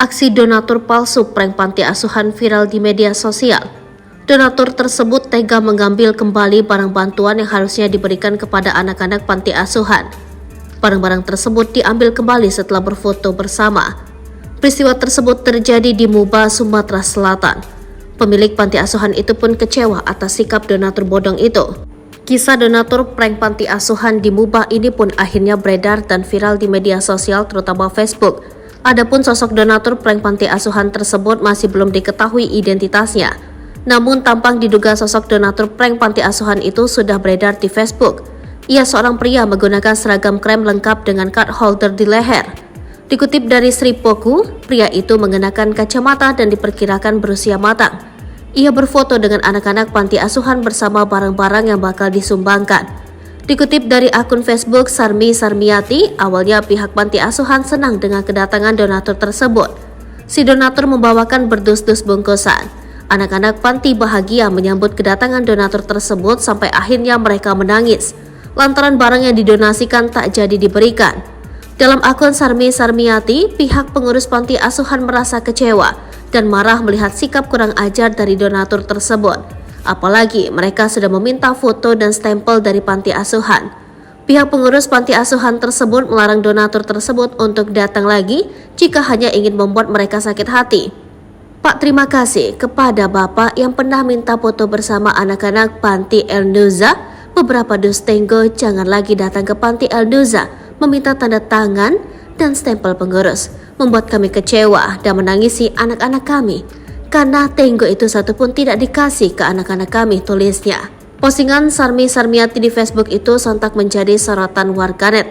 Aksi donatur palsu prank panti asuhan viral di media sosial. Donatur tersebut tega mengambil kembali barang bantuan yang harusnya diberikan kepada anak-anak panti asuhan. Barang-barang tersebut diambil kembali setelah berfoto bersama. Peristiwa tersebut terjadi di Muba, Sumatera Selatan. Pemilik panti asuhan itu pun kecewa atas sikap donatur bodong itu. Kisah donatur prank panti asuhan di Muba ini pun akhirnya beredar dan viral di media sosial terutama Facebook. Adapun sosok donatur prank panti asuhan tersebut masih belum diketahui identitasnya. Namun tampang diduga sosok donatur prank panti asuhan itu sudah beredar di Facebook. Ia seorang pria menggunakan seragam krem lengkap dengan card holder di leher. Dikutip dari Sri Poku, pria itu mengenakan kacamata dan diperkirakan berusia matang. Ia berfoto dengan anak-anak panti asuhan bersama barang-barang yang bakal disumbangkan. Dikutip dari akun Facebook Sarmi Sarmiati, awalnya pihak panti asuhan senang dengan kedatangan donatur tersebut. Si donatur membawakan berdus-dus bungkusan. Anak-anak panti bahagia menyambut kedatangan donatur tersebut sampai akhirnya mereka menangis lantaran barang yang didonasikan tak jadi diberikan. Dalam akun Sarmi Sarmiati, pihak pengurus panti asuhan merasa kecewa dan marah melihat sikap kurang ajar dari donatur tersebut. Apalagi mereka sudah meminta foto dan stempel dari panti asuhan. Pihak pengurus panti asuhan tersebut melarang donatur tersebut untuk datang lagi jika hanya ingin membuat mereka sakit hati. Pak, terima kasih kepada Bapak yang pernah minta foto bersama anak-anak panti El Nuza. Beberapa dus tenggo jangan lagi datang ke panti El Nuza meminta tanda tangan dan stempel pengurus. Membuat kami kecewa dan menangisi anak-anak kami. Karena tenggo itu satu pun tidak dikasih ke anak-anak kami, tulisnya. Postingan Sarmi Sarmiati di Facebook itu sontak menjadi sorotan warganet.